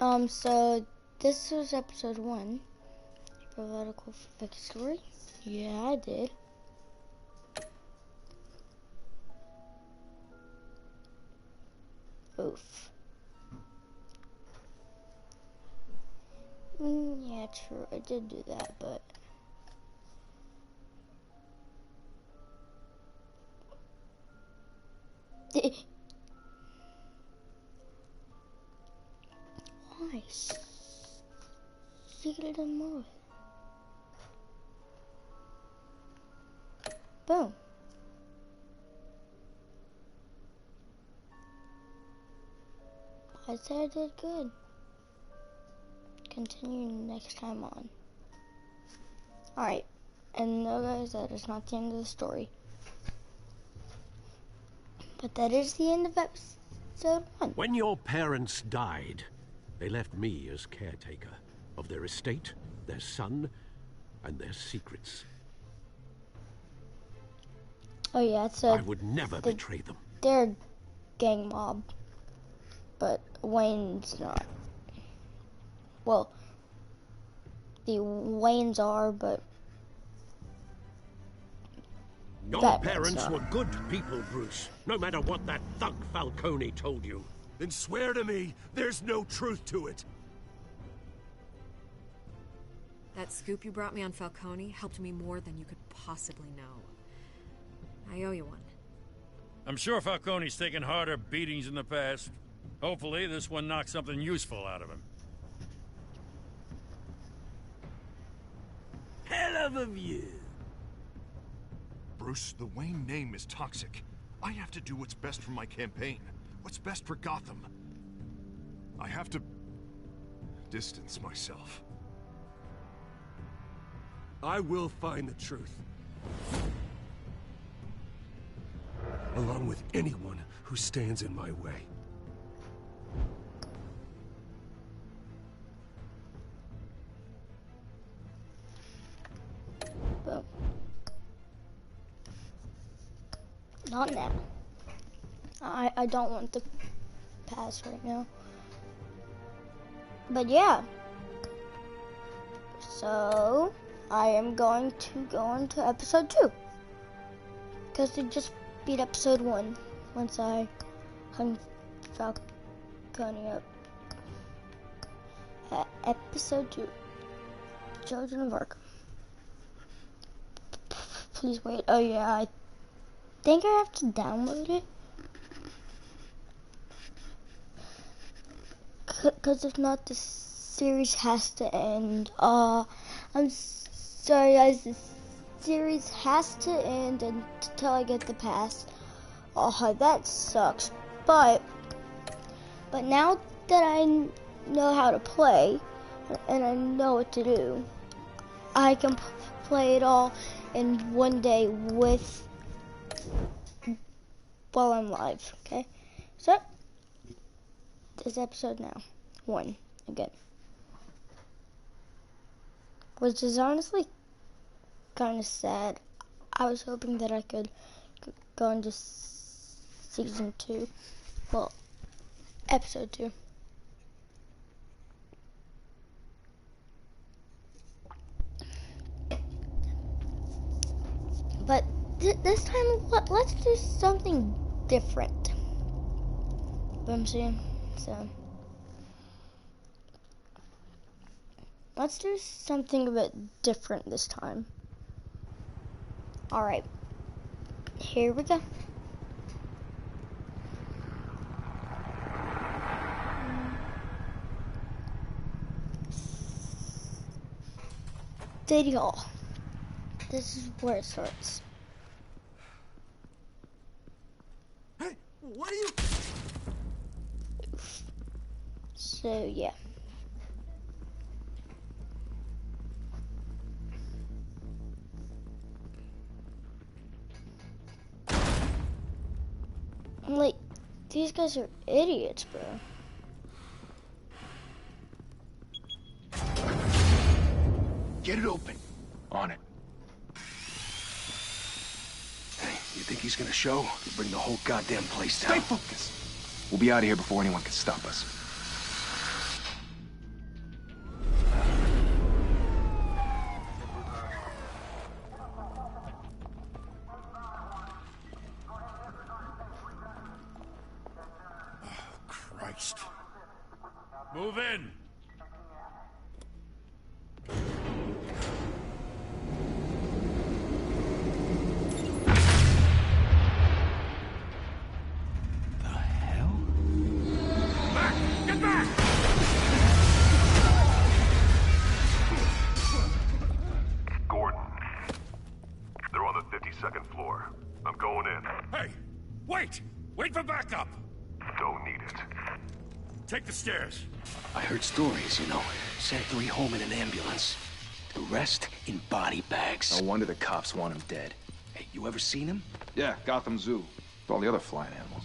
So this was episode 1. Vertical fake story. Yeah, I did. Oof. Yeah, true. I did do that, but why? Secret and more. Boom. I said I did good. Continue next time on. Alright. And no, guys, that is not the end of the story. But that is the end of episode 1. When your parents died, they left me as caretaker of their estate, their son, and their secrets. Oh yeah, it's I would never betray them. They're a gang mob, but Wayne's not. Well, the Waynes are, but your parents were good people, Bruce. No matter what that thug Falcone told you. Then swear to me there's no truth to it. That scoop you brought me on Falcone helped me more than you could possibly know. I owe you one. I'm sure Falcone's taken harder beatings in the past. Hopefully, this one knocks something useful out of him. Hell of a view. Bruce, the Wayne name is toxic. I have to do what's best for my campaign. What's best for Gotham. I have to distance myself. I will find the truth. Along with anyone who stands in my way. boom. Not now. I don't want the pass right now. But yeah. So I am going to go into episode 2. Because it just beat episode 1 once I hung Falcone up. Episode 2. Children of Arkham. Please wait. Oh yeah, I think I have to download it. Because if not, the series has to end. I'm sorry guys, the series has to end until I get the pass. Oh, that sucks. But now that I know how to play, and I know what to do, I can play it all in one day while I'm live, okay? So, this episode now, 1, again. Which is honestly kind of sad. I was hoping that I could go into season 2. Well, episode 2. But this time, let's do something different. I'm saying, so let's do something a bit different this time. All right, here we go. City Hall. This is where it starts. Hey, what are you? So, yeah. I'm like, these guys are idiots, bro. Get it open. On it. Hey, you think he's gonna show? He'll bring the whole goddamn place down. Stay focused. We'll be out of here before anyone can stop us. Christ. Move in! The hell? Back! Get back! Gordon. They're on the 52nd floor. I'm going in. Hey! Wait! Wait for backup! Don't need it. Take the stairs. I heard stories, you know. Sent 3 home in an ambulance. The rest in body bags. No wonder the cops want him dead. Hey, you ever seen him? Yeah, Gotham Zoo. With all the other flying animals.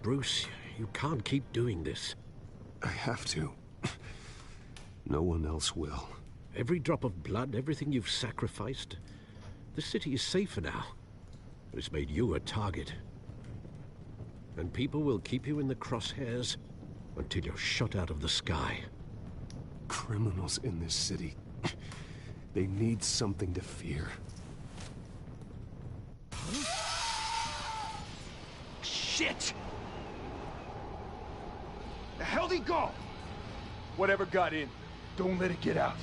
Bruce, you can't keep doing this. I have to. No one else will. Every drop of blood, everything you've sacrificed. The city is safer now. But it's made you a target. And people will keep you in the crosshairs until you're shot out of the sky. Criminals in this city. They need something to fear. Shit! The hell'd he go? Whatever got in, don't let it get out.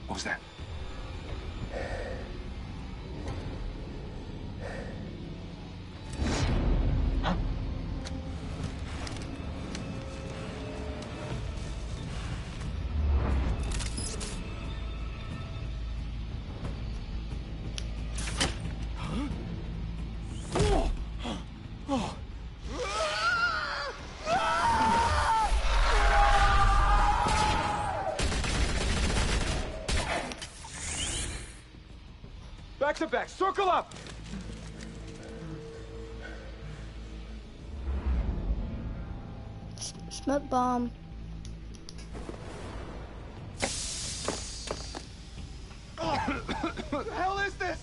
What was that? Back to back, circle up! Smoke bomb. What the hell is this?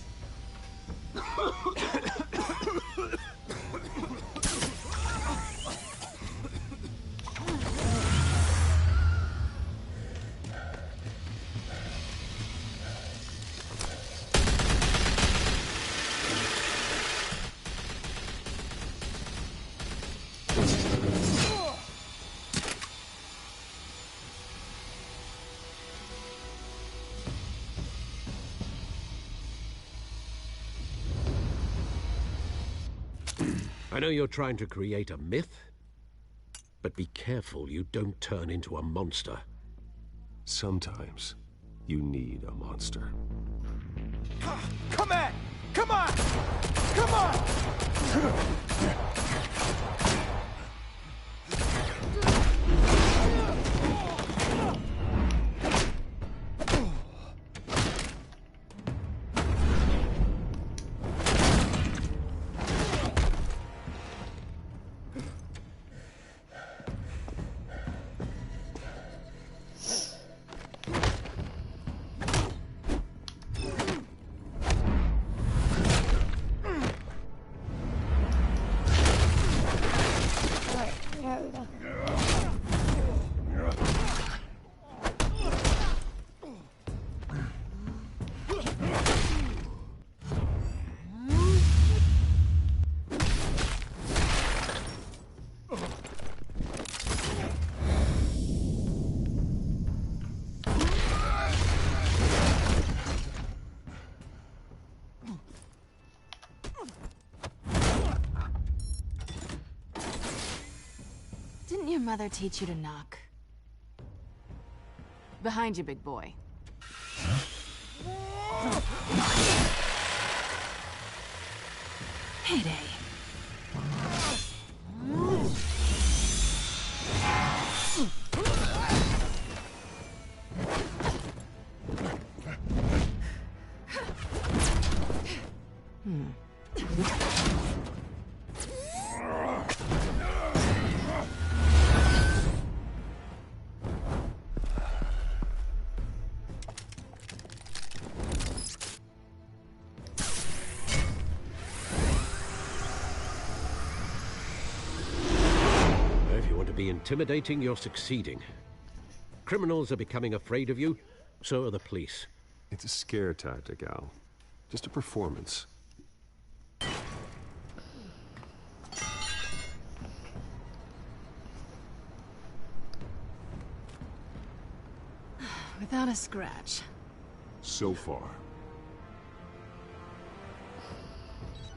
I know you're trying to create a myth, but be careful you don't turn into a monster. Sometimes you need a monster. Come at! Come on! Come on! There we go. Didn't your mother teach you to knock? Behind you, big boy. Heyday. Intimidating, you're succeeding. Criminals are becoming afraid of you, so are the police. It's a scare tactic, Al. Just a performance. Without a scratch. So far.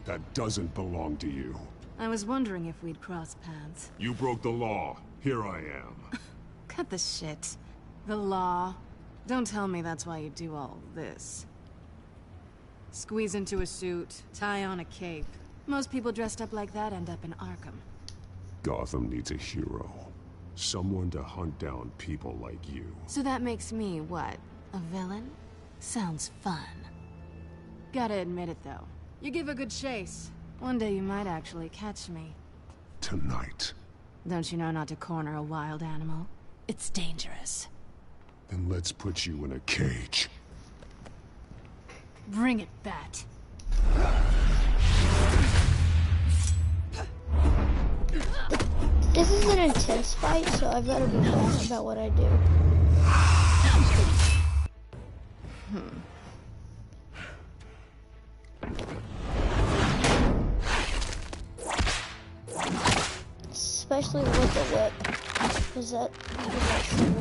That doesn't belong to you. I was wondering if we'd cross paths. You broke the law. Here I am. Cut the shit. The law. Don't tell me that's why you do all this. Squeeze into a suit, tie on a cape. Most people dressed up like that end up in Arkham. Gotham needs a hero. Someone to hunt down people like you. So that makes me, what, a villain? Sounds fun. Gotta admit it, though. You give a good chase. One day you might actually catch me. Tonight. Don't you know not to corner a wild animal? It's dangerous. Then let's put you in a cage. Bring it, Bat. This is an intense fight, so I've got to be fast about what I do. Especially with the whip, because that's the worst thing.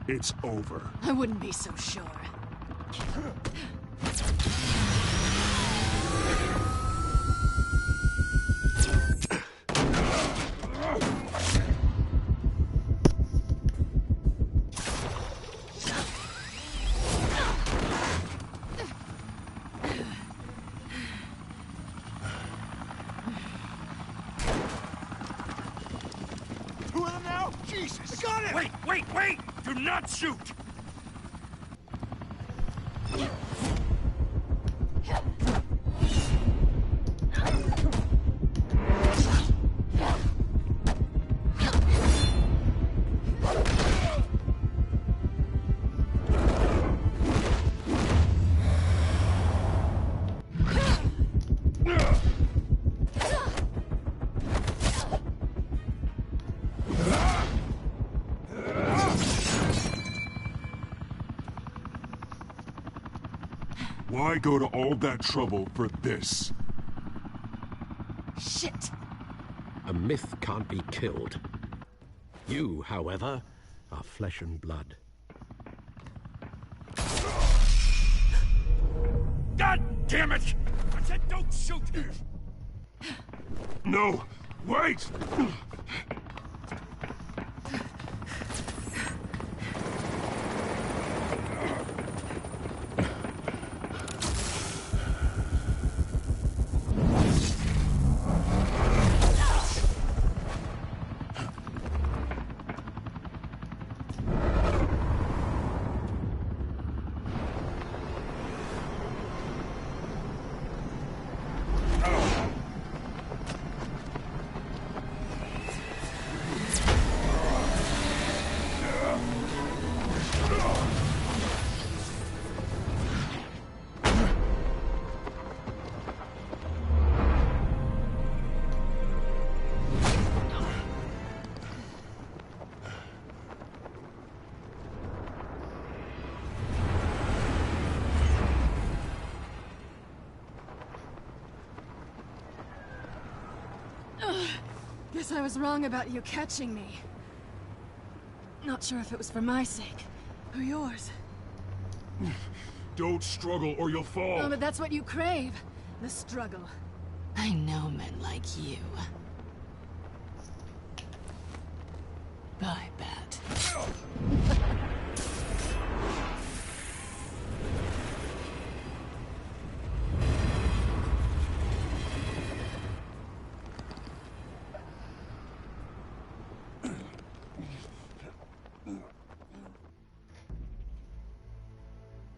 It's over. I wouldn't be so sure. Two of them now? Jesus! I got it! Wait! Do not shoot! Why go to all that trouble for this? Shit! A myth can't be killed. You, however, are flesh and blood. God damn it! I said don't shoot! No! Wait! Guess I was wrong about you catching me. Not sure if it was for my sake, or yours. Don't struggle or you'll fall. Oh, but that's what you crave. The struggle. I know men like you. Bye, Bat.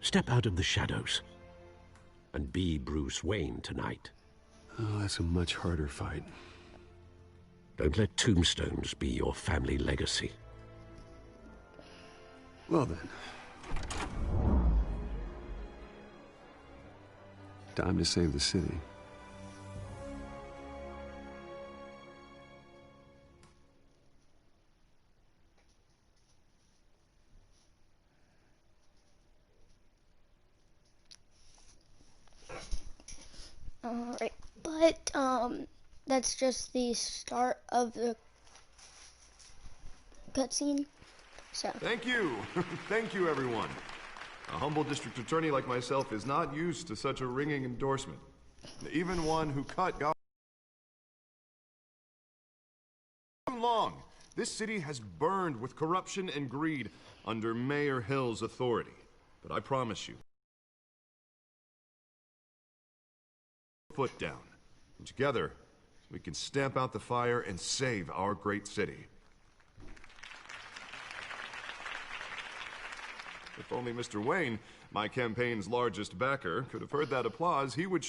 Step out of the shadows and be Bruce Wayne tonight. Oh, that's a much harder fight. Don't let tombstones be your family legacy. Well then. Time to save the city. Alright, but, that's just the start of the cutscene, so. Thank you. Thank you, everyone. A humble district attorney like myself is not used to such a ringing endorsement. Even one who cut Gotham too long. This city has burned with corruption and greed under Mayor Hill's authority. But I promise you, foot down. And together, we can stamp out the fire and save our great city. If only Mr. Wayne, my campaign's largest backer, could have heard that applause, he would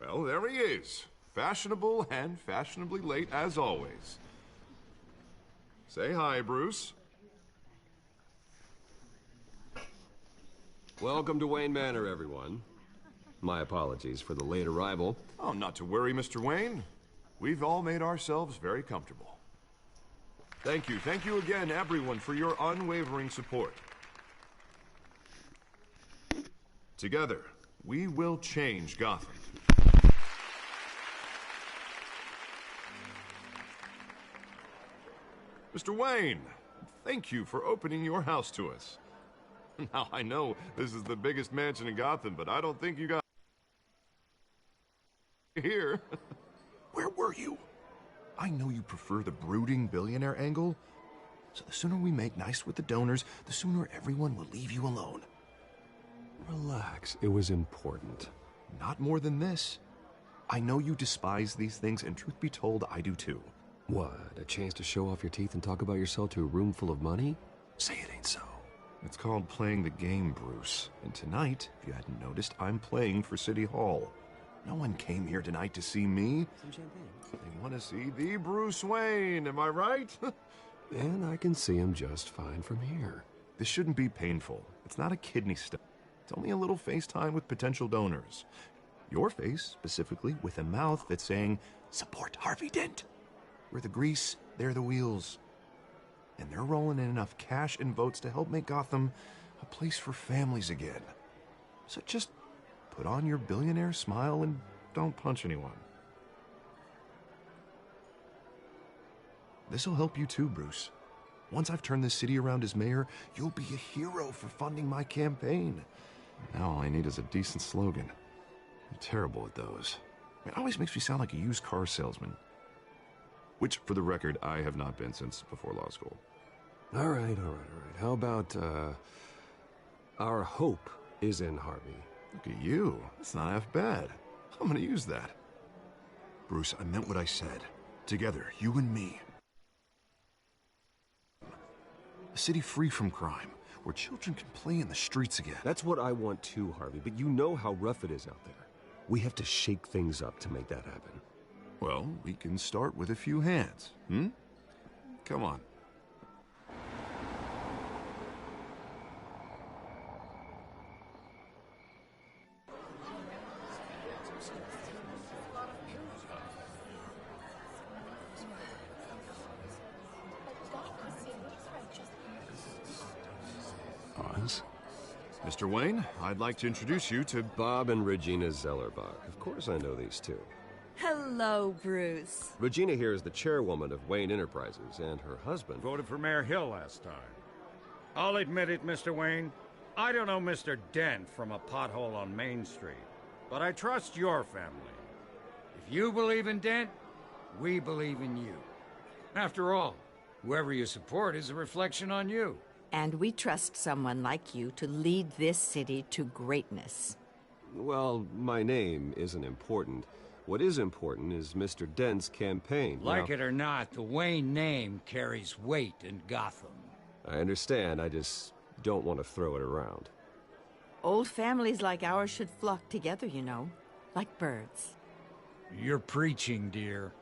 well, there he is. Fashionable and fashionably late as always. Say hi, Bruce. Welcome to Wayne Manor, everyone. My apologies for the late arrival. Oh, not to worry, Mr. Wayne. We've all made ourselves very comfortable. Thank you again, everyone, for your unwavering support. Together, we will change Gotham. Mr. Wayne, thank you for opening your house to us. Now, I know this is the biggest mansion in Gotham, but I don't think you got here. Where were you? I know you prefer the brooding billionaire angle, so the sooner we make nice with the donors, the sooner everyone will leave you alone. Relax, it was important. Not more than this. I know you despise these things, and truth be told, I do too. What, a chance to show off your teeth and talk about yourself to a room full of money? Say it ain't so. It's called playing the game, Bruce. And tonight, if you hadn't noticed, I'm playing for City Hall. No one came here tonight to see me. Some champagne. They want to see the Bruce Wayne, am I right? And I can see him just fine from here. This shouldn't be painful. It's not a kidney stone. It's only a little FaceTime with potential donors. Your face, specifically, with a mouth that's saying, support Harvey Dent. We're the grease, they're the wheels. And they're rolling in enough cash and votes to help make Gotham a place for families again. So just put on your billionaire smile and don't punch anyone. This'll help you too, Bruce. Once I've turned this city around as mayor, you'll be a hero for funding my campaign. Now all I need is a decent slogan. I'm terrible at those. It always makes me sound like a used car salesman. Which, for the record, I have not been since before law school. All right. How about, our hope is in Harvey? Look at you. That's not half bad. I'm gonna use that. Bruce, I meant what I said. Together, you and me. A city free from crime, where children can play in the streets again. That's what I want too, Harvey, but you know how rough it is out there. We have to shake things up to make that happen. Well, we can start with a few hands, Come on. Oz? Mr. Wayne, I'd like to introduce you to Bob and Regina Zellerbach. Of course I know these two. Hello, Bruce. Regina here is the chairwoman of Wayne Enterprises, and her husband... voted for Mayor Hill last time. I'll admit it, Mr. Wayne. I don't know Mr. Dent from a pothole on Main Street, but I trust your family. If you believe in Dent, we believe in you. After all, whoever you support is a reflection on you. And we trust someone like you to lead this city to greatness. Well, my name isn't important. What is important is Mr. Dent's campaign. Like it or not, the Wayne name carries weight in Gotham. I understand, I just don't want to throw it around. Old families like ours should flock together, you know, like birds. You're preaching, dear.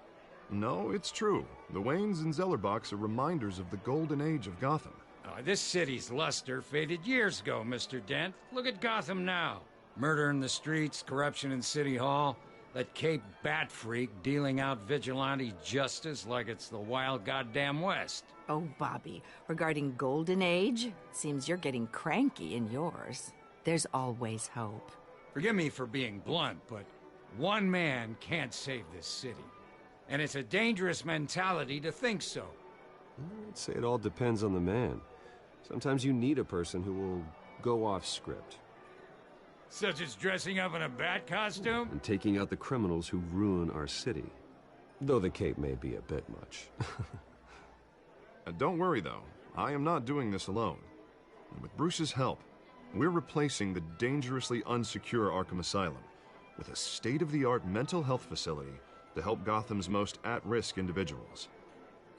No, it's true. The Waynes and Zellerbachs are reminders of the golden age of Gotham. This city's luster faded years ago, Mr. Dent. Look at Gotham now. Murder in the streets, corruption in City Hall, that Cape Bat freak dealing out vigilante justice like it's the wild goddamn West. Oh, Bobby, regarding Golden Age, seems you're getting cranky in yours. There's always hope. Forgive me for being blunt, but one man can't save this city. And it's a dangerous mentality to think so. I'd say it all depends on the man. Sometimes you need a person who will go off script. Such as dressing up in a bat costume? And taking out the criminals who ruin our city. Though the cape may be a bit much. Don't worry, though. I am not doing this alone. And with Bruce's help, we're replacing the dangerously unsecure Arkham Asylum with a state-of-the-art mental health facility to help Gotham's most at-risk individuals.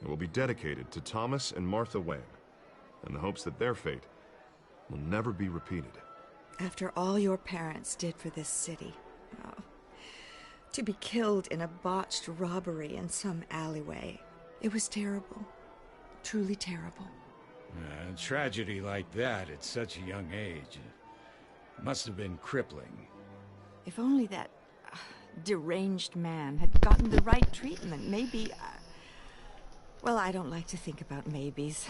It will be dedicated to Thomas and Martha Wayne, in the hopes that their fate will never be repeated. After all your parents did for this city, to be killed in a botched robbery in some alleyway, it was terrible. Truly terrible. A tragedy like that at such a young age must have been crippling. If only that deranged man had gotten the right treatment, maybe... Well, I don't like to think about maybes.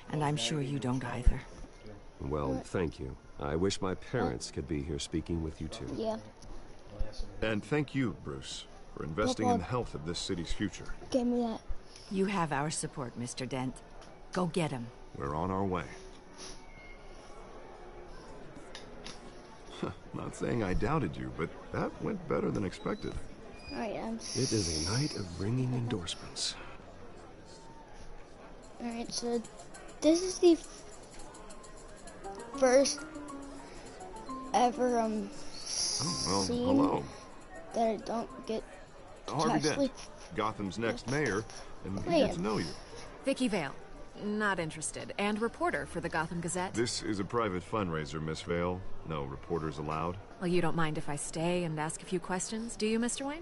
And I'm sure you don't either. Well, thank you. I wish my parents could be here speaking with you too. Yeah. And thank you, Bruce, for investing in the health of this city's future. Give me that. You have our support, Mr. Dent. Go get him. We're on our way. Not saying I doubted you, but that went better than expected. Alright, It is a night of ringing endorsements. Alright, so this is the first ever scene hello. that I don't get to Harvey actually Dent, Gotham's next mayor, and we Play get him. to know you. Vicky Vale. Not interested. And reporter for the Gotham Gazette. This is a private fundraiser, Miss Vale. No reporters allowed. Well, you don't mind if I stay and ask a few questions, do you, Mr. Wayne?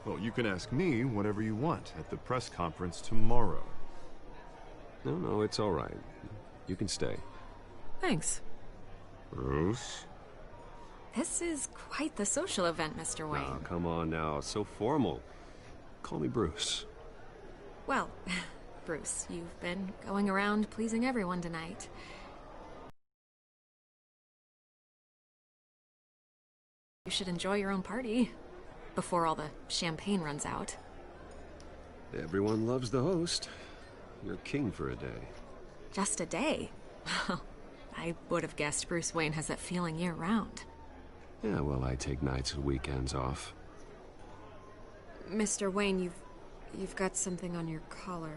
Well, you can ask me whatever you want at the press conference tomorrow. No, it's all right. You can stay. Thanks. Bruce? This is quite the social event, Mr. Wayne. Oh, come on now. It's so formal. Call me Bruce. Well, Bruce, you've been going around pleasing everyone tonight. You should enjoy your own party before all the champagne runs out. Everyone loves the host. You're king for a day. Just a day? I would have guessed Bruce Wayne has that feeling year-round. Yeah, well, I take nights and weekends off. Mr. Wayne, you've got something on your collar.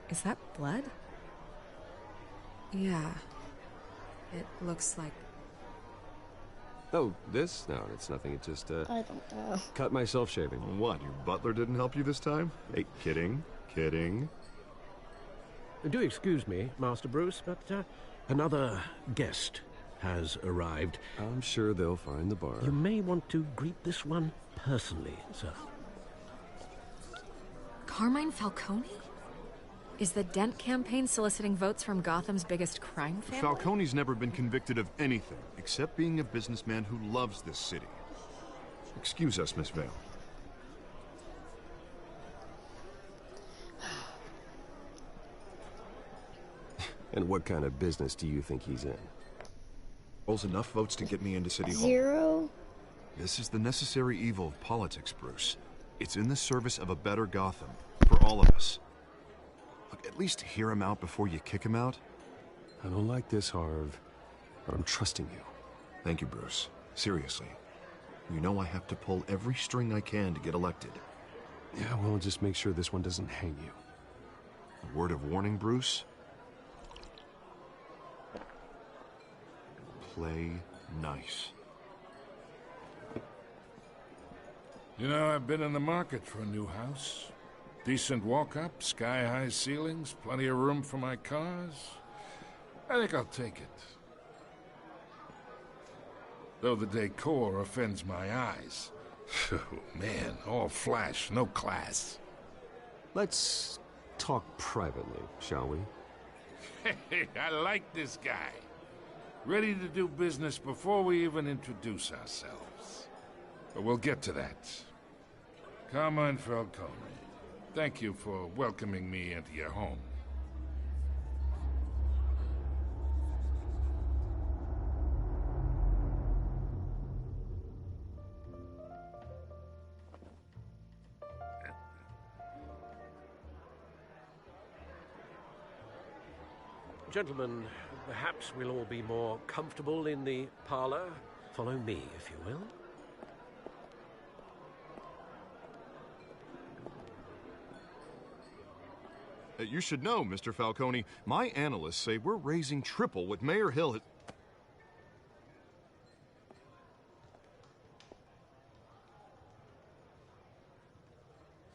Is that blood? Yeah. It looks like... Oh, this? No, it's nothing. It just, I don't know. cut myself shaving. What, your butler didn't help you this time? Hey, kidding. Do excuse me, Master Bruce, but another guest has arrived. I'm sure they'll find the bar. You may want to greet this one personally, sir. Carmine Falcone? Is the Dent campaign soliciting votes from Gotham's biggest crime family? Falcone's never been convicted of anything except being a businessman who loves this city. Excuse us, Miss Vale. And what kind of business do you think he's in? Rolls enough votes to get me into City Hall. 0, This is the necessary evil of politics, Bruce. It's in the service of a better Gotham, for all of us. Look, at least hear him out before you kick him out. I don't like this, Harv, but I'm trusting you. Thank you, Bruce. Seriously. You know I have to pull every string I can to get elected. Yeah, well, just make sure this one doesn't hang you. A word of warning, Bruce? Play nice. You know, I've been in the market for a new house. Decent walk-up, sky-high ceilings, plenty of room for my cars. I think I'll take it. Though the decor offends my eyes. Oh, man, all flash, no class. Let's talk privately, shall we? Hey, I like this guy. Ready to do business before we even introduce ourselves. But we'll get to that. Carmine Falcone, thank you for welcoming me into your home. Gentlemen, perhaps we'll all be more comfortable in the parlor. Follow me, if you will. You should know, Mr. Falcone, my analysts say we're raising triple what Mayor Hill has...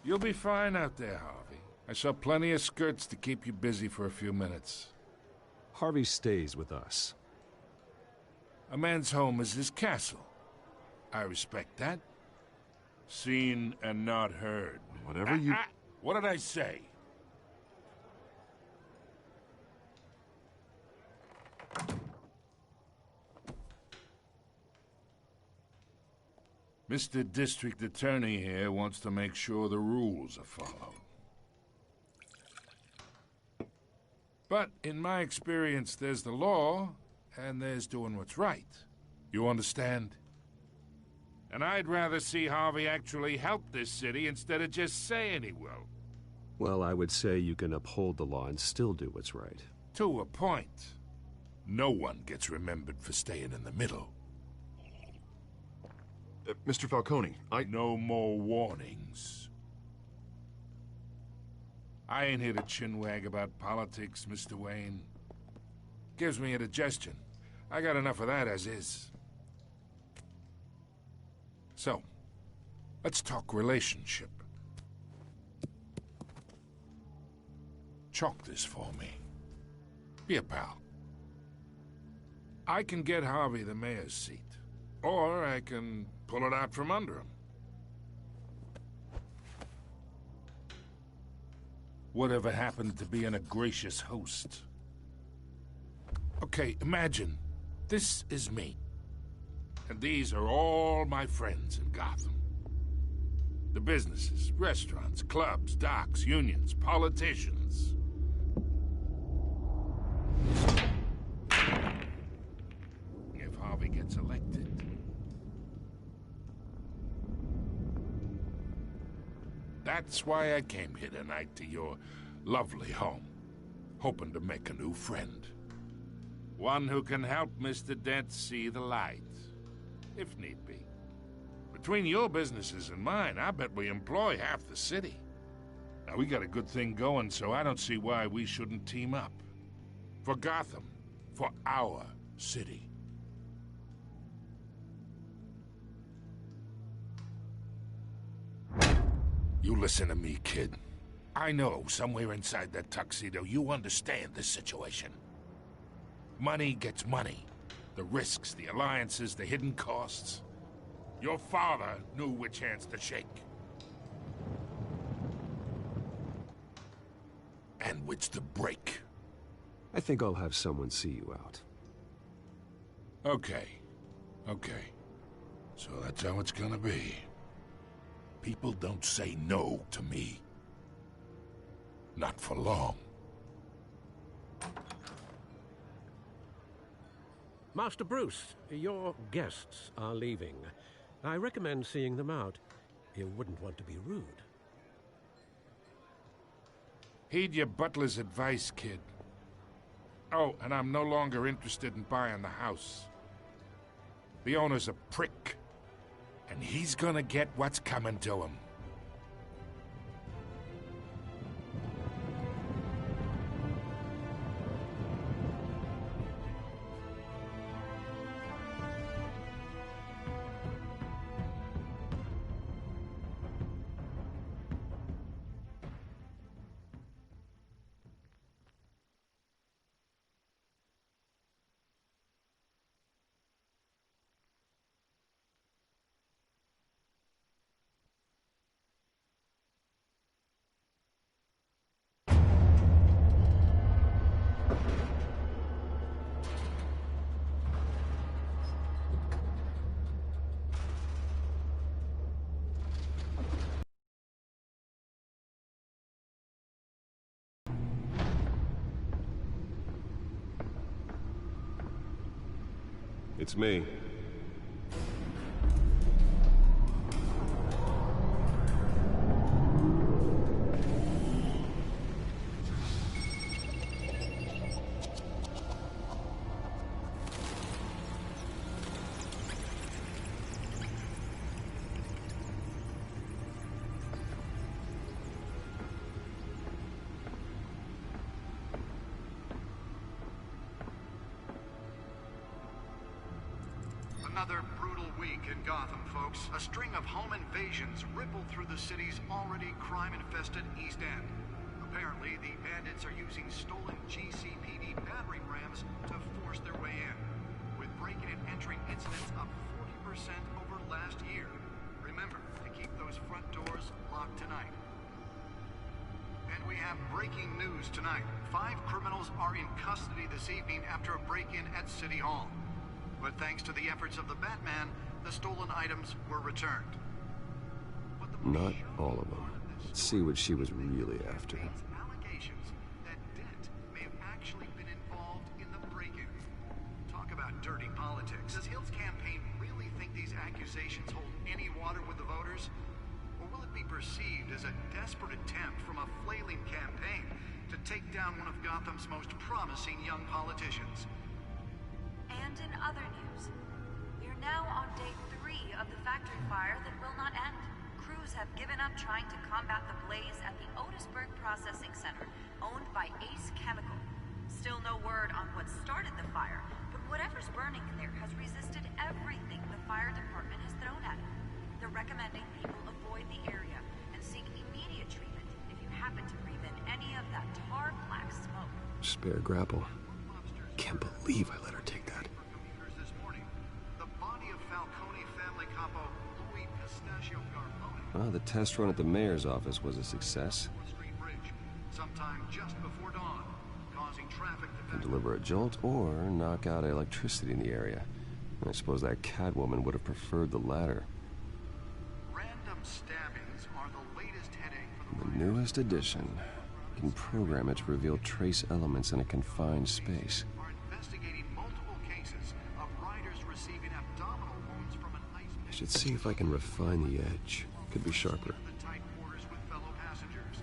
You'll be fine out there, Harvey. I saw plenty of skirts to keep you busy for a few minutes. Harvey stays with us. A man's home is his castle. I respect that. Seen and not heard. Whatever you... What did I say? Mr. District Attorney here wants to make sure the rules are followed. But in my experience, there's the law, and there's doing what's right. You understand? And I'd rather see Harvey actually help this city instead of just saying he will. Well, I would say you can uphold the law and still do what's right. To a point. No one gets remembered for staying in the middle. Mr. Falcone, No more warnings. I ain't here to chinwag about politics, Mr. Wayne. Gives me indigestion. I got enough of that as is. So, let's talk relationship. Chalk this for me. Be a pal. I can get Harvey the mayor's seat, or I can pull it out from under him. Whatever happened to being a gracious host? Okay, imagine this is me. And these are all my friends in Gotham. The businesses, restaurants, clubs, docks, unions, politicians. If Harvey gets elected, that's why I came here tonight to your lovely home, hoping to make a new friend. One who can help Mr. Dent see the light, if need be. Between your businesses and mine, I bet we employ half the city. Now, we got a good thing going, so I don't see why we shouldn't team up. For Gotham, for our city. You listen to me, kid. I know somewhere inside that tuxedo you understand this situation. Money gets money. The risks, the alliances, the hidden costs. Your father knew which hands to shake. And which to break. I think I'll have someone see you out. Okay. So that's how it's gonna be. People don't say no to me. Not for long. Master Bruce, your guests are leaving. I recommend seeing them out. You wouldn't want to be rude. Heed your butler's advice, kid. Oh, and I'm no longer interested in buying the house. The owner's a prick, and he's gonna get what's coming to him. It's me. Another brutal week in Gotham, folks. A string of home invasions rippled through the city's already crime-infested East End. Apparently, the bandits are using stolen GCPD battering rams to force their way in, with breaking and entering incidents up 40% over last year. Remember to keep those front doors locked tonight. And we have breaking news tonight. 5 criminals are in custody this evening after a break-in at City Hall. But thanks to the efforts of the Batman, the stolen items were returned. Not all of them. Let's see what she was really after. Allegations that Dent may have actually been involved in the break-in. Talk about dirty politics. Does Hill's campaign really think these accusations hold any water with the voters? Or will it be perceived as a desperate attempt from a flailing campaign to take down one of Gotham's most promising young politicians? And in other news, we are now on day 3 of the factory fire that will not end. Crews have given up trying to combat the blaze at the Otisburg Processing Center, owned by Ace Chemical. Still no word on what started the fire, but whatever's burning in there has resisted everything the fire department has thrown at it. They're recommending people avoid the area and seek immediate treatment if you happen to breathe in any of that tar black smoke. Spare grapple. Can't believe I let her take that. Well, the test run at the mayor's office was a success. Sometime just before dawn, causing traffic to Can deliver a jolt or knock out electricity in the area. I suppose that Catwoman would have preferred the latter. Random stabbings are the latest headache for The newest addition. You can program it to reveal trace elements in a confined space. investigating multiple cases of riders receiving abdominal wounds from an ice I should see if I can refine the edge. Could be sharper. tight quarters with fellow passengers.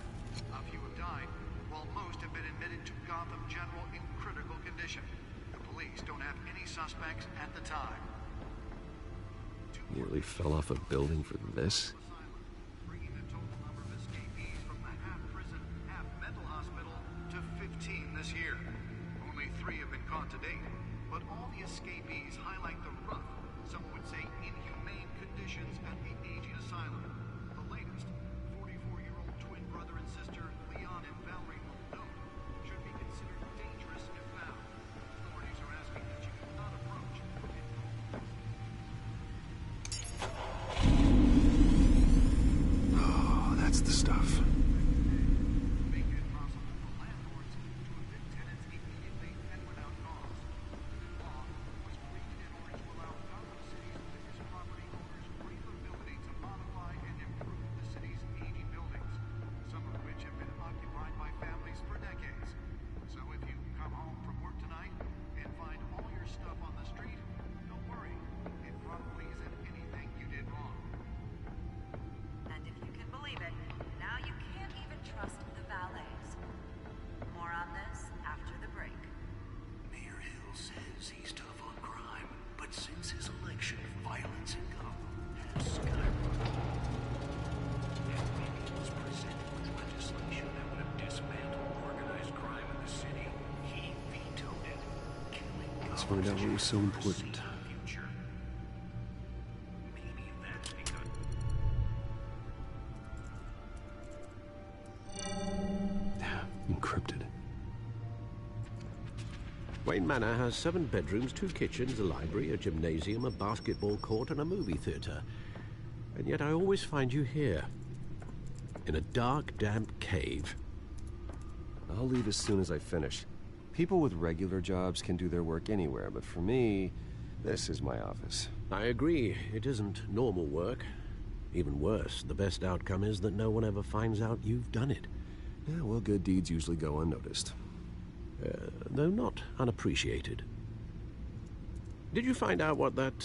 A few have died, while most have been admitted to Gotham General in critical condition. The police don't have any suspects at the time. Nearly fell off a building for this. Bringing the total number of escapees from the half-prison, half-mental hospital to 15 this year. Only 3 have been caught to date, but all the escapees highlight the rough, some would say inhumane conditions at the aging asylum. The latest, 44-year-old twin brother and sister Leon and Valerie Muldoon should be considered dangerous if found. Authorities are asking that you do not approach. Oh, that's the stuff. find out what was so important. Encrypted. Wayne Manor has 7 bedrooms, 2 kitchens, a library, a gymnasium, a basketball court, and a movie theater. And yet I always find you here, in a dark, damp cave. I'll leave as soon as I finish. People with regular jobs can do their work anywhere, but for me, this is my office. I agree. It isn't normal work. Even worse, the best outcome is that no one ever finds out you've done it. Yeah, well, good deeds usually go unnoticed. Though not unappreciated. Did you find out what that,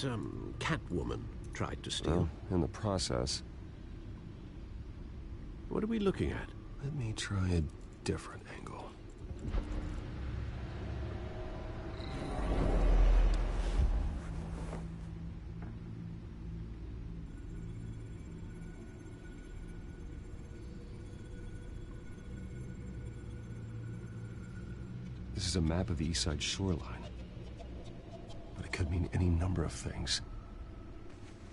Catwoman tried to steal? Well, in the process. What are we looking at? Let me try a different angle. This is a map of the East Side shoreline. But it could mean any number of things.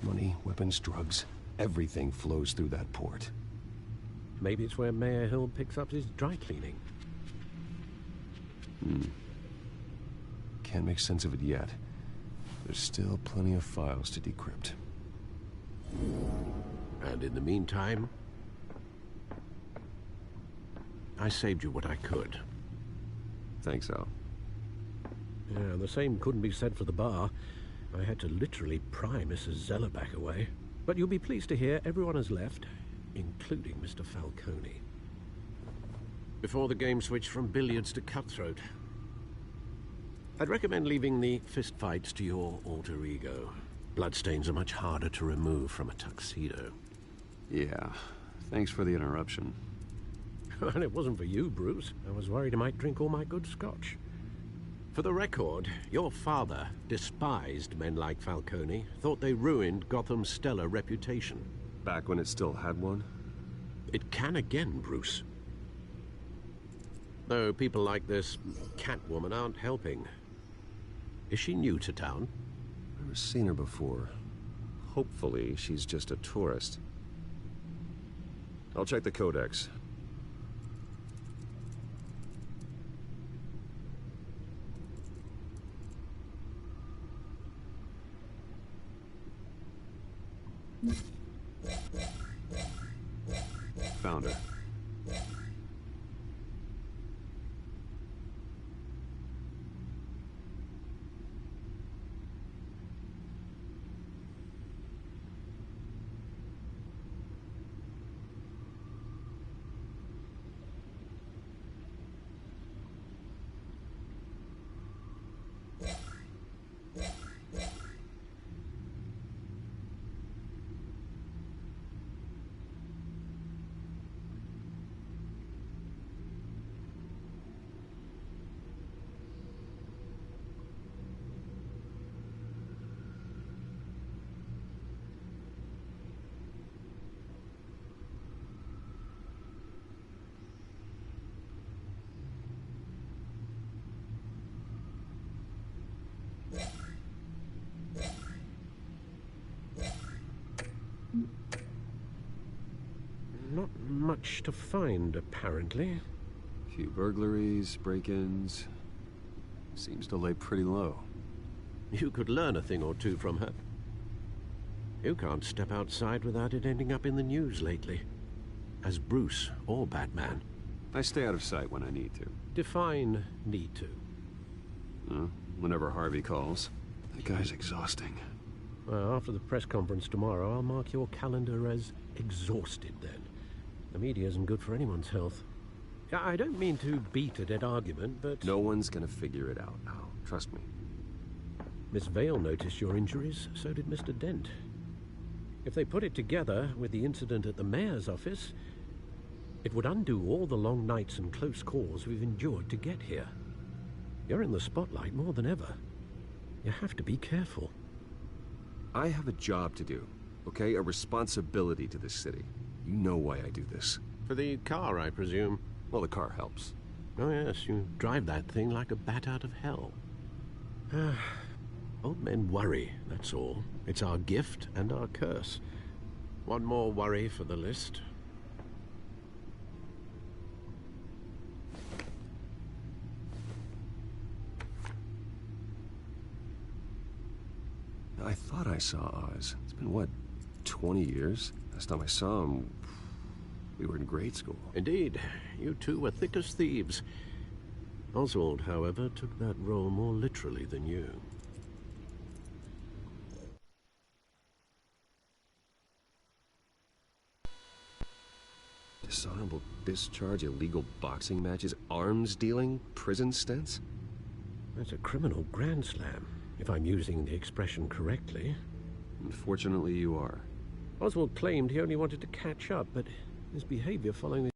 Money, weapons, drugs, everything flows through that port. Maybe it's where Mayor Hill picks up his dry cleaning. Can't make sense of it yet. There's still plenty of files to decrypt. And in the meantime, I saved you what I could. Thanks, Al. Yeah, the same couldn't be said for the bar. I had to literally pry Mrs. Zellerback away. But you'll be pleased to hear everyone has left, including Mr. Falcone. Before the game switched from billiards to cutthroat. I'd recommend leaving the fistfights to your alter ego. Bloodstains are much harder to remove from a tuxedo. Yeah, thanks for the interruption. And it wasn't for you, Bruce. I was worried I might drink all my good scotch. For the record, your father despised men like Falcone, thought they ruined Gotham's stellar reputation. Back when it still had one? It can again, Bruce. Though people like this Catwoman aren't helping. Is she new to town? Never seen her before. Hopefully, she's just a tourist. I'll check the codex. Found her. Not much to find, apparently. A few burglaries, break-ins. Seems to lay pretty low. You could learn a thing or two from her. You can't step outside without it ending up in the news lately. As Bruce or Batman. I stay out of sight when I need to. Define need to. Whenever Harvey calls. That guy's exhausting. Well, after the press conference tomorrow, I'll mark your calendar as exhausted then. The media isn't good for anyone's health. I don't mean to beat a dead argument, but... No one's gonna figure it out, Al. Trust me. Miss Vale noticed your injuries, so did Mr. Dent. If they put it together with the incident at the mayor's office, it would undo all the long nights and close calls we've endured to get here. You're in the spotlight more than ever. You have to be careful. I have a job to do, okay? A responsibility to this city. You know why I do this. For the car, I presume. Well, the car helps. Oh yes, you drive that thing like a bat out of hell. Old men worry, that's all. It's our gift and our curse. One more worry for the list. I thought I saw Oz. It's been, what, 20 years? Last time I saw him, we were in grade school. Indeed. You two were thick as thieves. Oswald, however, took that role more literally than you. Dishonorable discharge, illegal boxing matches, arms dealing, prison stints? That's a criminal grand slam, if I'm using the expression correctly. Unfortunately, you are. Oswald claimed he only wanted to catch up, but his behavior following the